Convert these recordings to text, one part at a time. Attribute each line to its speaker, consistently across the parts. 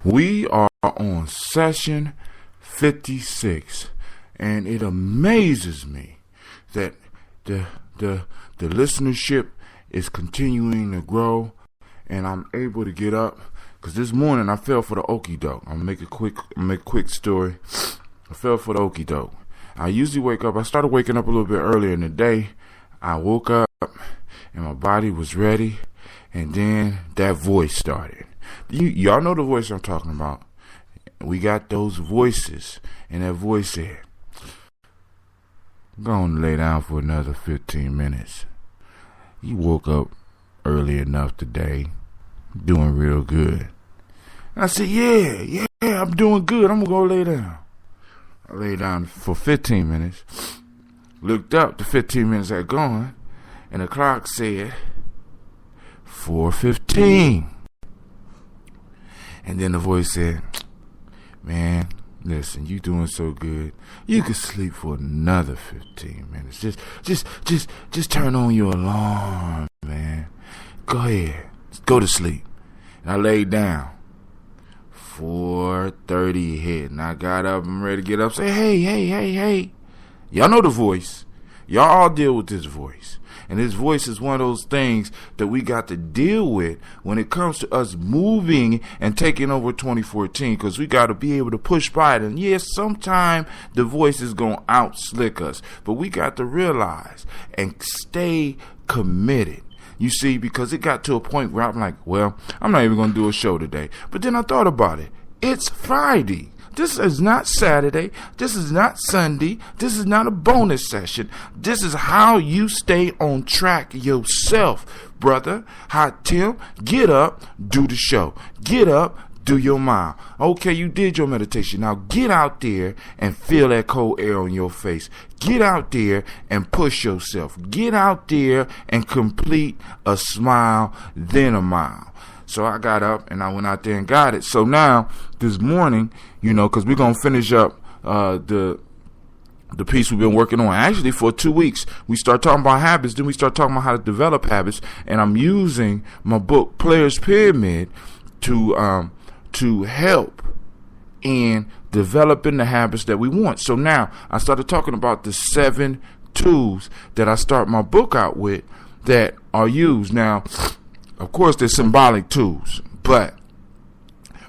Speaker 1: We are on session 56, and it amazes me that the listenership is continuing to grow, and I'm able to get up, because this morning I fell for the okie doke. I'm gonna make a quick story. I fell for the okie doke. I usually wake up, I started waking up a little bit earlier in the day. I woke up and my body was ready, and then that voice started. Y'all know the voice I'm talking about. We got those voices, and that voice said, "Go on and lay down for another 15 minutes. You woke up early enough today, doing real good." And I said, yeah, I'm doing good. I'm going to go lay down. I lay down for 15 minutes, looked up, the 15 minutes had gone, and the clock said 4:15. And then the voice said, "Man, listen, you doing so good. You could sleep for another 15 minutes. Just turn on your alarm, man. Go ahead. Go to sleep." And I laid down. 4:30 hit, and I got up. I'm ready to get up. Say, hey. Y'all know the voice. Y'all all deal with this voice. And this voice is one of those things that we got to deal with when it comes to us moving and taking over 2014, because we got to be able to push by it. And yes, sometime the voice is going to out-slick us, but we got to realize and stay committed. You see, because it got to a point where I'm like, well, I'm not even going to do a show today. But then I thought about it. It's Friday. This is not Saturday. This is not Sunday. This is not a bonus session. This is how you stay on track yourself, brother. Hi, Tim. Get up, do the show. Get up, do your mile. Okay, you did your meditation. Now get out there and feel that cold air on your face. Get out there and push yourself. Get out there and complete a smile, then a mile. So I got up and I went out there and got it. So now this morning, because we're going to finish up the piece we've been working on. Actually, for 2 weeks, we start talking about habits. Then we start talking about how to develop habits. And I'm using my book, Players Pyramid, to help in developing the habits that we want. So now I started talking about the 7 tools that I start my book out with that are used. Now, of course, they're symbolic tools, but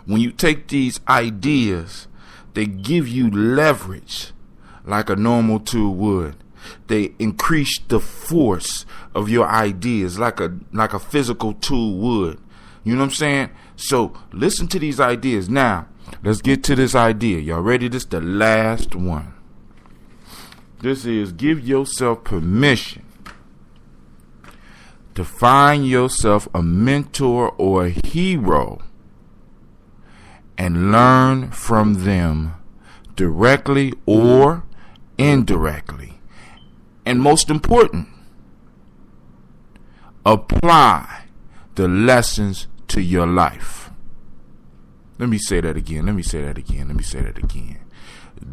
Speaker 1: when you take these ideas, they give you leverage like a normal tool would. They increase the force of your ideas like a physical tool would. You know what I'm saying? So listen to these ideas. Now, let's get to this idea. Y'all ready? This is the last one. This is give yourself permission to find yourself a mentor or a hero and learn from them directly or indirectly. And most important, apply the lessons to your life. Let me say that again.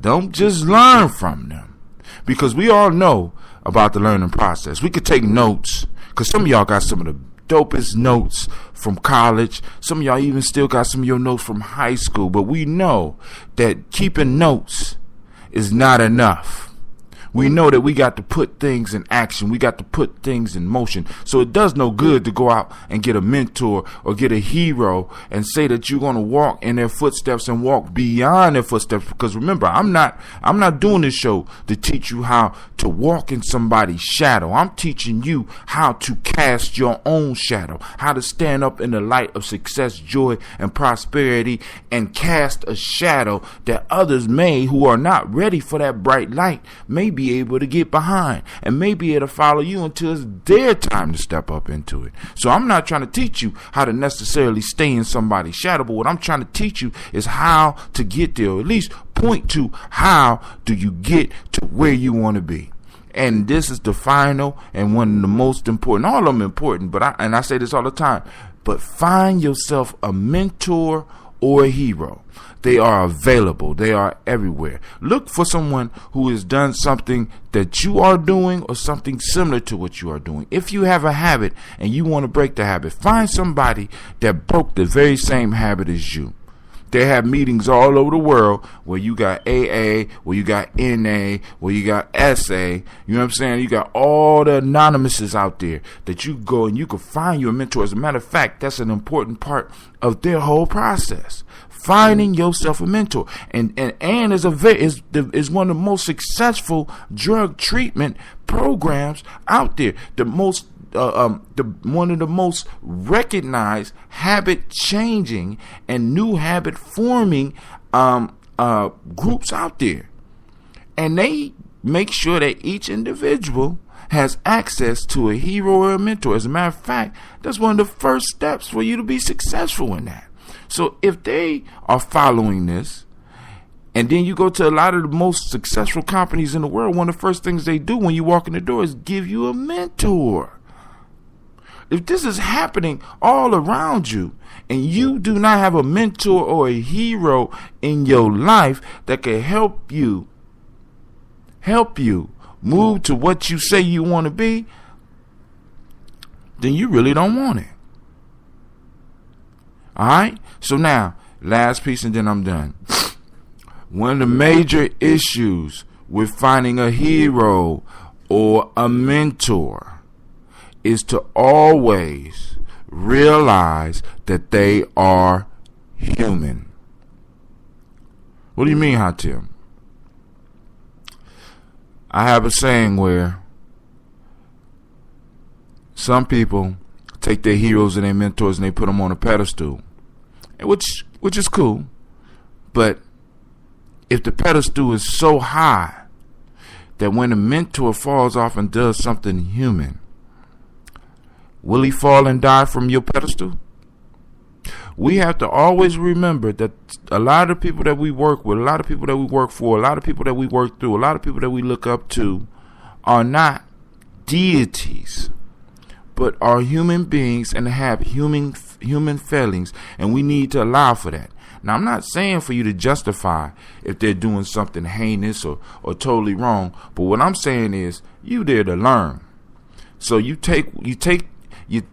Speaker 1: Don't just learn from them, because we all know about the learning process. We could take notes, because some of y'all got some of the dopest notes from college. Some of y'all even still got some of your notes from high school. But we know that keeping notes is not enough. We know that we got to put things in action. We got to put things in motion. So it does no good to go out and get a mentor or get a hero and say that you're going to walk in their footsteps and walk beyond their footsteps. Because remember, I'm not doing this show to teach you how to walk in somebody's shadow. I'm teaching you how to cast your own shadow, how to stand up in the light of success, joy, and prosperity, and cast a shadow that others who are not ready for that bright light, may be able to get behind, and may be able to follow you until it's their time to step up into it. So I'm not trying to teach you how to necessarily stay in somebody's shadow, but what I'm trying to teach you is how to get there, or at least point to how do you get to where you want to be. And this is the final and one of the most important. All of them important, but I say this all the time, but find yourself a mentor or a hero. They are available. They are everywhere. Look for someone who has done something that you are doing or something similar to what you are doing. If you have a habit and you want to break the habit, find somebody that broke the very same habit as you. They have meetings all over the world where you got AA, where you got NA, where you got SA. You know what I'm saying? You got all the anonymouses out there that you go and you can find you a mentor. As a matter of fact, that's an important part of their whole process. Finding yourself a mentor. And is one of the most successful drug treatment programs out there. One of the most recognized habit changing and new habit forming groups out there. And they make sure that each individual has access to a hero or a mentor. As a matter of fact, that's one of the first steps for you to be successful in that. So if they are following this, and then you go to a lot of the most successful companies in the world, one of the first things they do when you walk in the door is give you a mentor. If this is happening all around you, and you do not have a mentor or a hero in your life that can help you move to what you say you want to be, then you really don't want it. All right? So now, last piece and then I'm done. One of the major issues with finding a hero or a mentor is to always realize that they are human. What do you mean, Hatim? I have a saying where some people take their heroes and their mentors and they put them on a pedestal, which is cool. But if the pedestal is so high that when a mentor falls off and does something human, will he fall and die from your pedestal? We have to always remember that a lot of people that we work with, a lot of people that we work for, a lot of people that we work through, a lot of people that we look up to are not deities, but are human beings and have human feelings, and we need to allow for that. Now, I'm not saying for you to justify if they're doing something heinous or totally wrong, but what I'm saying is you there to learn. So you take the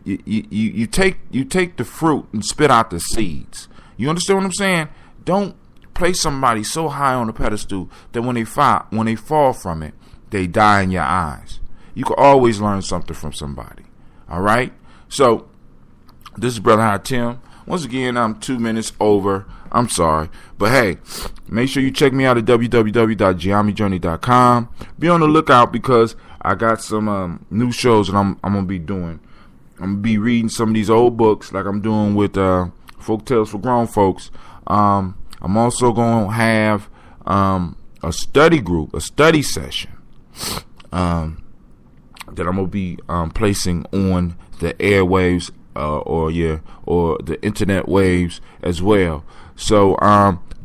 Speaker 1: fruit and spit out the seeds. You understand what I'm saying? Don't place somebody so high on a pedestal that when they fall from it, they die in your eyes. You can always learn something from somebody. All right? So this is Brother Hatim. Once again, I'm 2 minutes over. I'm sorry. But hey, make sure you check me out at www.giamijourney.com. Be on the lookout because I got some new shows that I'm going to be doing. I'm going to be reading some of these old books like I'm doing with Folk Tales for Grown Folks. I'm also going to have a study group, a study session that I'm going to be placing on the airwaves or the internet waves as well. So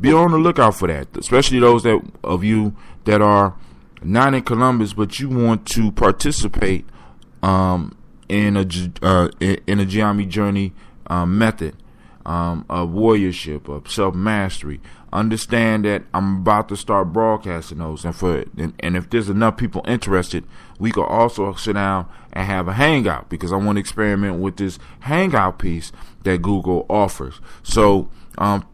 Speaker 1: be on the lookout for that, especially those of you that are not in Columbus but you want to participate in a Giami Journey method of warriorship, of self-mastery. Understand that I'm about to start broadcasting those, and if there's enough people interested, we could also sit down and have a hangout, because I want to experiment with this hangout piece that Google offers. So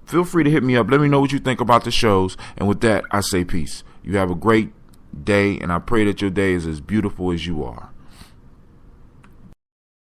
Speaker 1: feel free to hit me up. Let me know what you think about the shows, and with that, I say peace. You have a great day, and I pray that your day is as beautiful as you are.